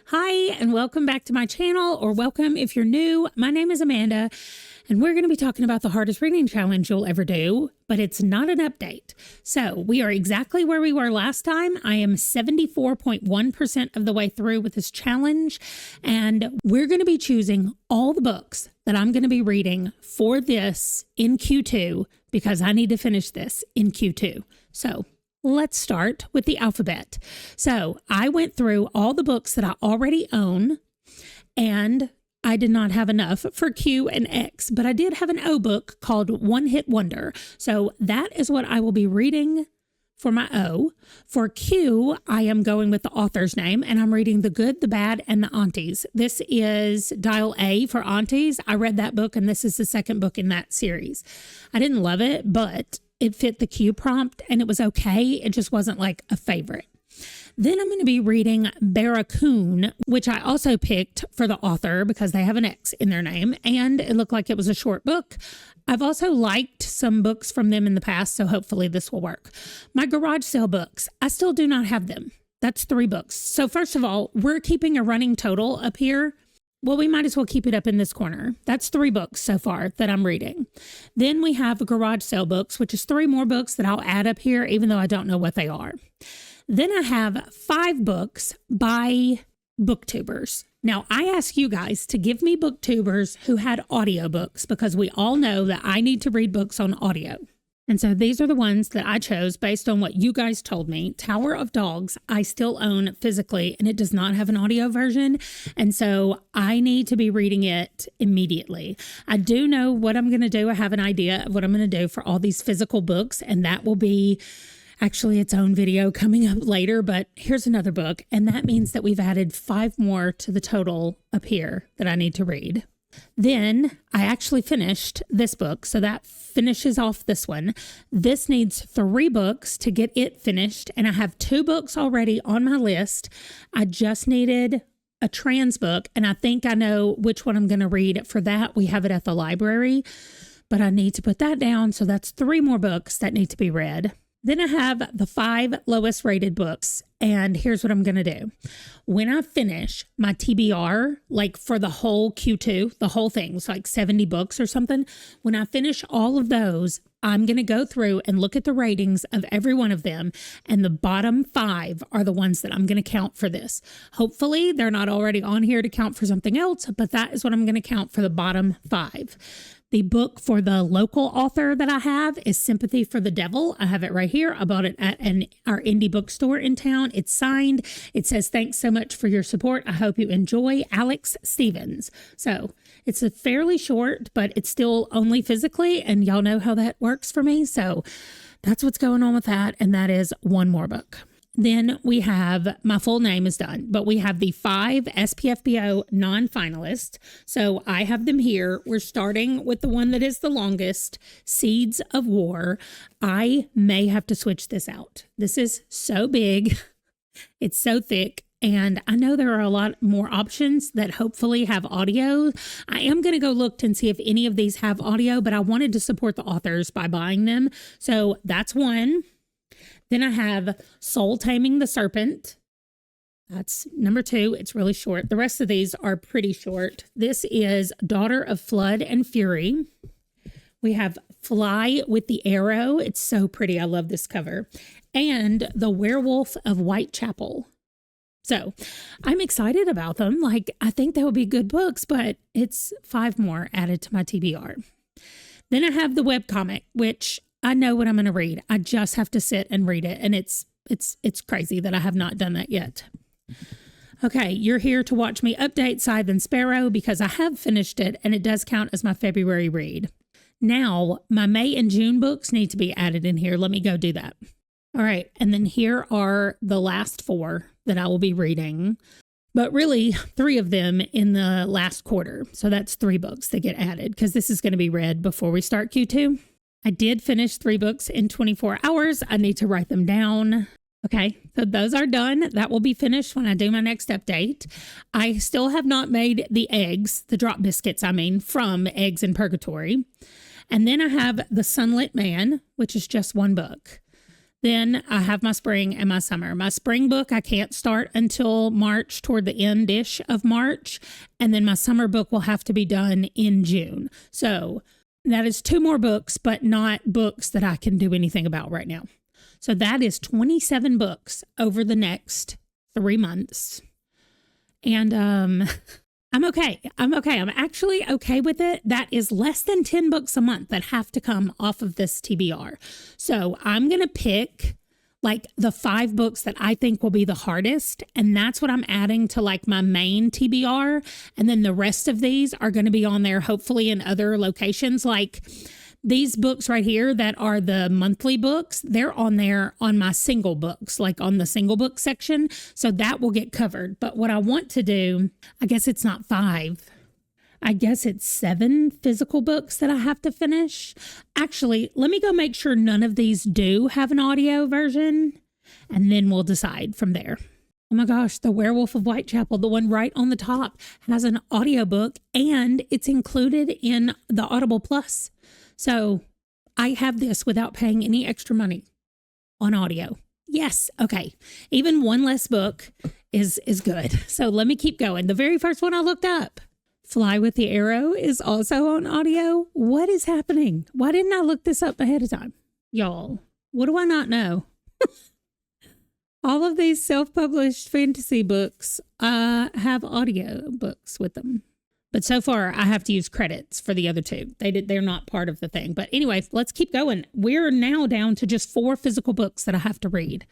Hi, and welcome back to my channel, or welcome if you're new. My name is Amanda, and we're going to be talking about the hardest reading challenge you'll ever do, but it's not an update. So we are exactly where we were last time. I am 74.1% of the way through with this challenge, and we're going to be choosing all the books that I'm going to be reading for this in Q2 because I need to finish this in Q2. So let's start with the alphabet. So I went through all the books that I already own, and I did not have enough for Q and X, but I did have an O book called One Hit Wonder. So that is what I will be reading for my O. For Q, I am going with the author's name, and I'm reading The Good, the Bad, and the Aunties. This is Dial A for Aunties. I read that book, and this is the second book in that series. I didn't love it, but it fit the Q prompt and it was okay. It just wasn't like a favorite. Then I'm going to be reading Baracon, which I also picked for the author because they have an X in their name and it looked like it was a short book. I've also liked some books from them in the past, so hopefully this will work. My garage sale books, I still do not have them. That's 3 books. So first of all, we're keeping a running total up here. Well, we might as well keep it up in this corner. That's 3 books so far that I'm reading. Then we have garage sale books, which is 3 more books that I'll add up here, even though I don't know what they are. Then I have 5 books by booktubers. Now, I ask you guys to give me booktubers who had audiobooks because we all know that I need to read books on audio. And so these are the ones that I chose based on what you guys told me. Tower of Dogs, I still own physically, and it does not have an audio version. And so I need to be reading it immediately. I do know what I'm going to do. I have an idea of what I'm going to do for all these physical books, and that will be actually its own video coming up later. But here's another book, and that means that we've added 5 more to the total up here that I need to read. Then I actually finished this book, so that finishes off this one. This needs 3 books to get it finished, and I have 2 books already on my list. I just needed a trans book, and I think I know which one I'm going to read for that. We have it at the library, but I need to put that down, so that's 3 more books that need to be read. Then I have the 5 lowest rated books, and here's what I'm going to do. When I finish my TBR, like for the whole Q2, the whole thing was like 70 books or something. When I finish all of those, I'm going to go through and look at the ratings of every one of them, and the bottom 5 are the ones that I'm going to count for this. Hopefully, they're not already on here to count for something else, but that is what I'm going to count for the bottom 5. The book for the local author that I have is Sympathy for the Devil. I have it right here. I bought it at our indie bookstore in town. It's signed. It says, "Thanks so much for your support. I hope you enjoy, Alex Stevens." So it's a fairly short, but it's still only physically, and y'all know how that works for me. So that's what's going on with that, and that is 1 more book. Then we have, my full name is done, but we have the 5 SPFBO non-finalists. So I have them here. We're starting with the one that is the longest, Seeds of War. I may have to switch this out. This is so big. It's so thick. And I know there are a lot more options that hopefully have audio. I am going to go look and see if any of these have audio, but I wanted to support the authors by buying them. So that's one. Then I have Soul Taming the Serpent. That's number 2. It's really short. The rest of these are pretty short. This is Daughter of Flood and Fury. We have Fly with the Arrow. It's so pretty. I love this cover. And The Werewolf of Whitechapel. So I'm excited about them. Like, I think they will be good books, but it's 5 more added to my TBR. Then I have the webcomic, which I know what I'm going to read. I just have to sit and read it. And it's crazy that I have not done that yet. Okay, you're here to watch me update Scythe and Sparrow because I have finished it and it does count as my February read. Now, my May and June books need to be added in here. Let me go do that. All right, and then here are the last 4 that I will be reading. But really, 3 of them in the last quarter. So that's 3 books that get added because this is going to be read before we start Q2. I did finish 3 books in 24 hours. I need to write them down. Okay, so those are done. That will be finished when I do my next update. I still have not made the eggs, the drop biscuits, from Eggs in Purgatory. And then I have The Sunlit Man, which is just 1 book. Then I have my spring and my summer. My spring book I can't start until March, toward the end-ish of March. And then my summer book will have to be done in June. So that is 2 more books, but not books that I can do anything about right now. So that is 27 books over the next 3 months. And I'm okay. I'm actually okay with it. That is less than 10 books a month that have to come off of this TBR. So I'm going to pick like the 5 books that I think will be the hardest. And that's what I'm adding to like my main TBR. And then the rest of these are going to be on there, hopefully in other locations. Like these books right here that are the monthly books, they're on there on my single books, like on the single book section. So that will get covered. But what I want to do, I guess it's not 5. I guess it's 7 physical books that I have to finish. Actually, let me go make sure none of these do have an audio version, and then we'll decide from there. Oh my gosh, The Werewolf of Whitechapel, the one right on the top, has an audiobook, and it's included in the Audible Plus. So I have this without paying any extra money on audio. Yes. Okay. Even one less book is good. So let me keep going. The very first one I looked up, Fly with the Arrow, is also on audio. What is happening? Why didn't I look this up ahead of time? Y'all, what do I not know? All of these self-published fantasy books have audio books with them. But so far, I have to use credits for the other 2. They're not part of the thing. But anyway, let's keep going. We're now down to just 4 physical books that I have to read.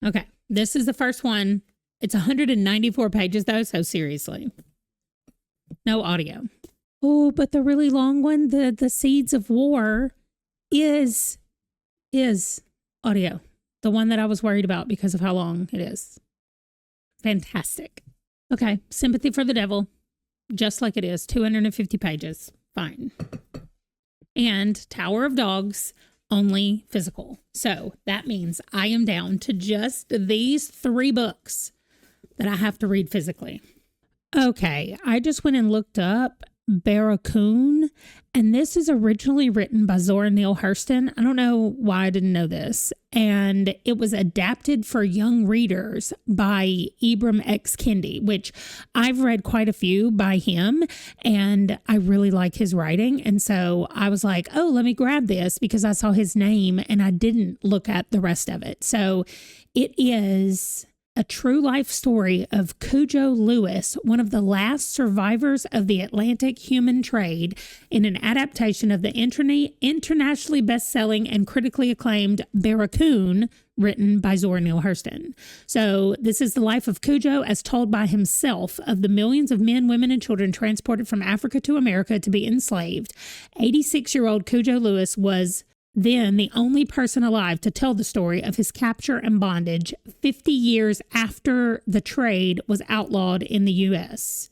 Okay, this is the first one. It's 194 pages though, so seriously. No audio. Oh, but the really long one, the Seeds of War, is audio. The one that I was worried about because of how long it is. Fantastic. Okay, Sympathy for the Devil. Just like it is, 250 pages. Fine. And Tower of Dogs, only physical. So that means I am down to just these 3 books that I have to read physically. Okay, I just went and looked up Baracon, and this is originally written by Zora Neale Hurston. I don't know why I didn't know this. And it was adapted for young readers by Ibram X. Kendi, which I've read quite a few by him, and I really like his writing. And so I was like, oh, let me grab this because I saw his name and I didn't look at the rest of it. So it is a true life story of Cujo Lewis, one of the last survivors of the Atlantic human trade, in an adaptation of the internationally best-selling and critically acclaimed Baracon, written by Zora Neale Hurston. So this is the life of Cujo as told by himself of the millions of men, women, and children transported from Africa to America to be enslaved. 86-year-old Cujo Lewis was then the only person alive to tell the story of his capture and bondage 50 years after the trade was outlawed in the U.S.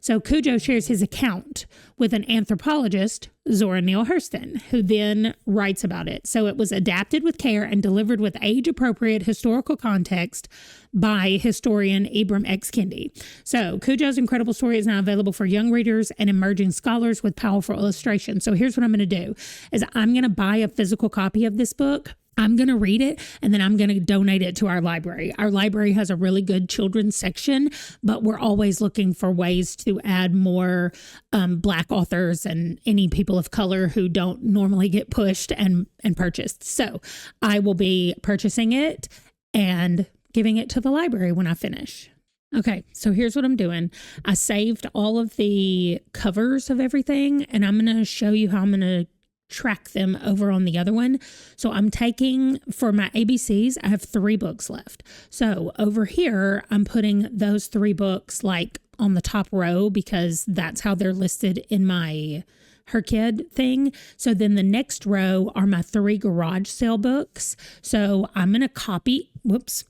So Cujo shares his account with an anthropologist, Zora Neale Hurston, who then writes about it. So it was adapted with care and delivered with age-appropriate historical context by historian Ibram X. Kendi. So Cujo's incredible story is now available for young readers and emerging scholars with powerful illustrations. So here's what I'm going to do, is I'm going to buy a physical copy of this book. I'm going to read it, and then I'm going to donate it to our library. Our library has a really good children's section, but we're always looking for ways to add more Black authors and any people of color who don't normally get pushed and purchased. So I will be purchasing it and giving it to the library when I finish. Okay, so here's what I'm doing. I saved all of the covers of everything, and I'm going to show you how I'm going to track them over on the other one. So I'm taking, for my ABCs, I have 3 books left. So over here, I'm putting those 3 books like on the top row because that's how they're listed in my Her Kid thing. So then the next row are my 3 garage sale books. So I'm going to copy, whoops.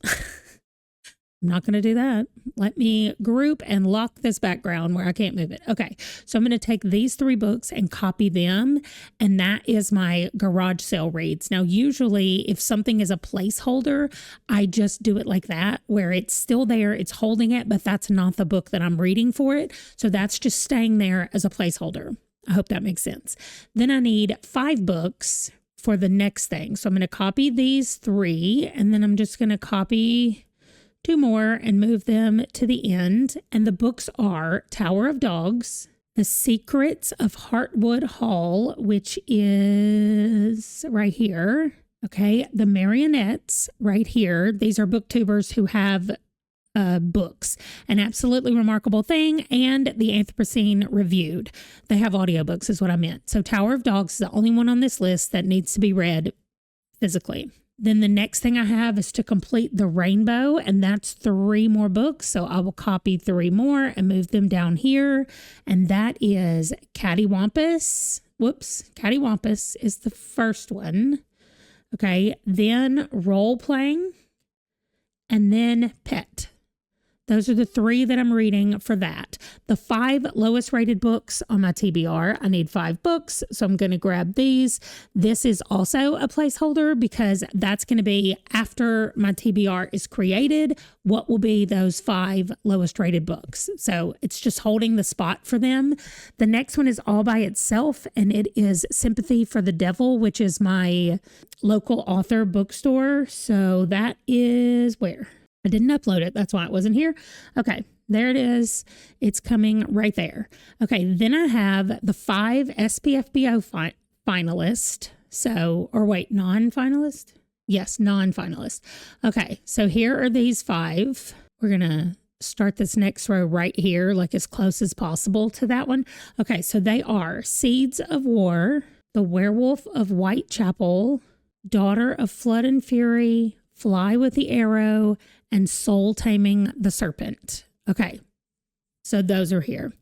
I'm not going to do that. Let me group and lock this background where I can't move it. Okay, so I'm going to take these 3 books and copy them, and that is my garage sale reads. Now, usually if something is a placeholder, I just do it like that, where it's still there, it's holding it, but that's not the book that I'm reading for it. So that's just staying there as a placeholder. I hope that makes sense. Then I need 5 books for the next thing. So I'm going to copy these 3, and then I'm just going to copy 2 more and move them to the end. And the books are Tower of Dogs, The Secrets of Heartwood Hall, which is right here. Okay, The Marionettes right here. These are booktubers who have books, An Absolutely Remarkable Thing, and The Anthropocene Reviewed. They have audiobooks is what I meant. So Tower of Dogs is the only one on this list that needs to be read physically. Then the next thing I have is To Complete the Rainbow, and that's 3 more books. So I will copy 3 more and move them down here. And that is Cattywampus. Whoops, Cattywampus is the first one. Okay, then Role Playing, and then Pet. Those are the 3 that I'm reading for that. The 5 lowest rated books on my TBR, I need 5 books, so I'm going to grab these. This is also a placeholder because that's going to be after my TBR is created, what will be those 5 lowest rated books. So it's just holding the spot for them. The next one is all by itself, and it is Sympathy for the Devil, which is my local author bookstore. So that is where? I didn't upload it. That's why it wasn't here. Okay, there it is. It's coming right there. Okay, then I have the 5 SPFBO finalists. So, or wait, non-finalist? Yes, non-finalist. Okay, so here are these 5. We're going to start this next row right here, like as close as possible to that one. Okay, so they are Seeds of War, The Werewolf of Whitechapel, Daughter of Flood and Fury, Fly with the Arrow, and Soul Taming the Serpent. Okay, so those are here.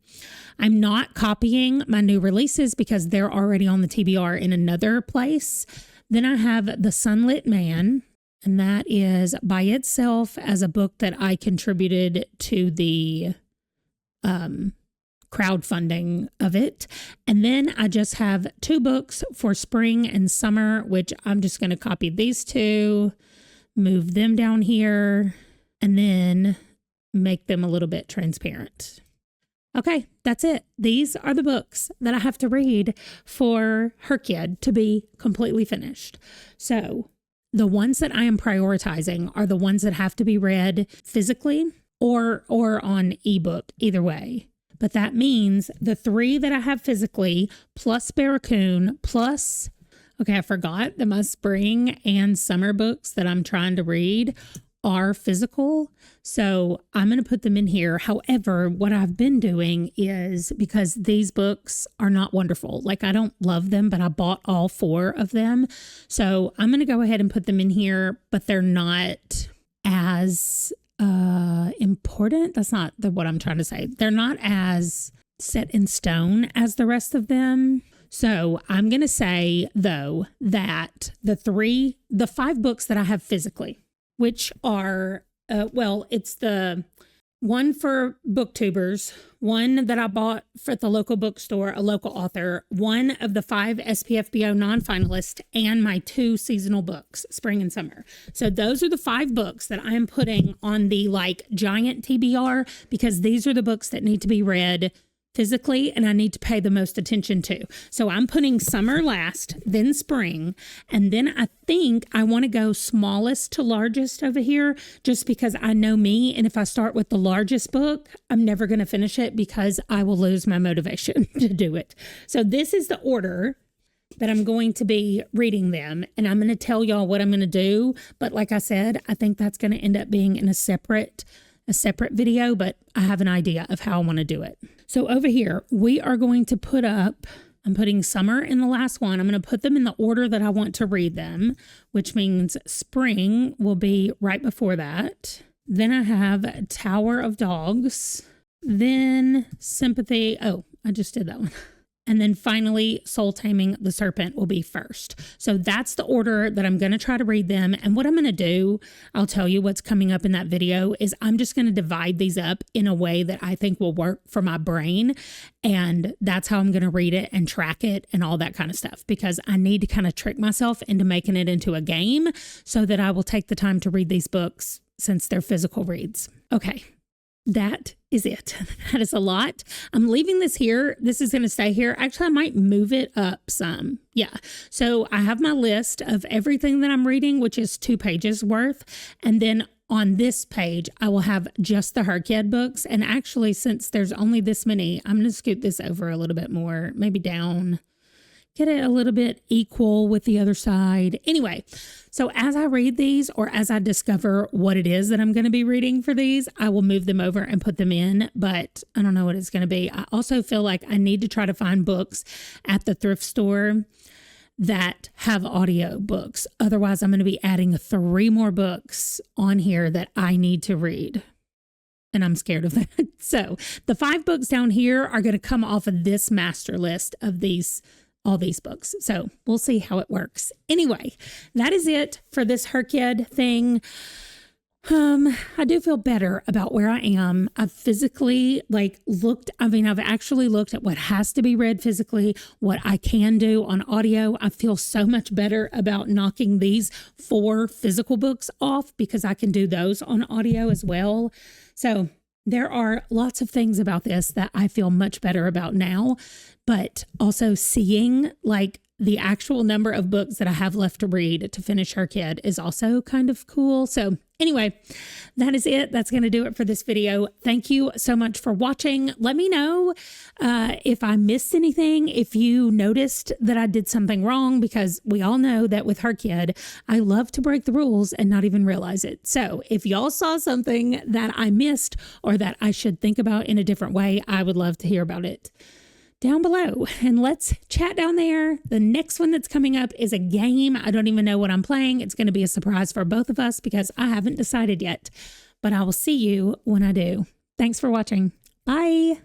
I'm not copying my new releases because they're already on the TBR in another place. Then I have The Sunlit Man, and that is by itself as a book that I contributed to the crowdfunding of it. And then I just have 2 books for spring and summer, which I'm just going to copy these 2, move them down here, and then make them a little bit transparent. Okay, that's it. These are the books that I have to read for Her Kid to be completely finished. So the ones that I am prioritizing are the ones that have to be read physically or on ebook, either way. But that means the 3 that I have physically plus Baracon plus, okay, I forgot that my spring and summer books that I'm trying to read are physical. So I'm going to put them in here. However, what I've been doing is, because these books are not wonderful, like I don't love them, but I bought all 4 of them. So I'm going to go ahead and put them in here, but they're not as important. That's not what I'm trying to say. They're not as set in stone as the rest of them. So I'm going to say, though, that the 5 books that I have physically, which are, it's the one for booktubers, one that I bought for the local bookstore, a local author, one of the 5 SPFBO non-finalists, and my 2 seasonal books, spring and summer. So those are the 5 books that I am putting on the giant TBR, because these are the books that need to be read physically and I need to pay the most attention to. So I'm putting summer last, then spring, and then I think I want to go smallest to largest over here, just because I know me, and if I start with the largest book, I'm never going to finish it because I will lose my motivation to do it. So this is the order that I'm going to be reading them, and I'm going to tell y'all what I'm going to do, but like I said, I think that's going to end up being in a separate video, but I have an idea of how I want to do it. So over here, we are going to put up, I'm putting summer in the last one. I'm going to put them in the order that I want to read them, which means spring will be right before that. Then I have Tower of Dogs, then Sympathy. Oh, I just did that one. And then finally, Soul Taming the Serpent will be first. So that's the order that I'm going to try to read them. And what I'm going to do, I'll tell you what's coming up in that video, is I'm just going to divide these up in a way that I think will work for my brain. And that's how I'm going to read it and track it and all that kind of stuff, because I need to kind of trick myself into making it into a game so that I will take the time to read these books since they're physical reads. Okay, that is it. That is a lot. I'm leaving this here. This is going to stay here. Actually, I might move it up some. Yeah. So I have my list of everything that I'm reading, which is 2 pages worth. And then on this page, I will have just the Her Kid books. And actually, since there's only this many, I'm going to scoot this over a little bit more, maybe down. Get it a little bit equal with the other side. Anyway, so as I read these, or as I discover what it is that I'm going to be reading for these, I will move them over and put them in, but I don't know what it's going to be. I also feel like I need to try to find books at the thrift store that have audio books. Otherwise, I'm going to be adding 3 more books on here that I need to read. And I'm scared of that. So the 5 books down here are going to come off of this master list of all these books. So we'll see how it works. Anyway, that is it for this Her Kid thing. I do feel better about where I am. I've physically I've actually looked at what has to be read physically, what I can do on audio. I feel so much better about knocking these 4 physical books off because I can do those on audio as well. So there are lots of things about this that I feel much better about now, but also seeing the actual number of books that I have left to read to finish Her Kid is also kind of cool. So anyway, that is it. That's going to do it for this video. Thank you so much for watching. Let me know if I missed anything, if you noticed that I did something wrong, because we all know that with Her Kid, I love to break the rules and not even realize it. So if y'all saw something that I missed or that I should think about in a different way, I would love to hear about it down below, and let's chat down there. The next one that's coming up is a game. I don't even know what I'm playing. It's going to be a surprise for both of us because I haven't decided yet, but I will see you when I do. Thanks for watching. Bye.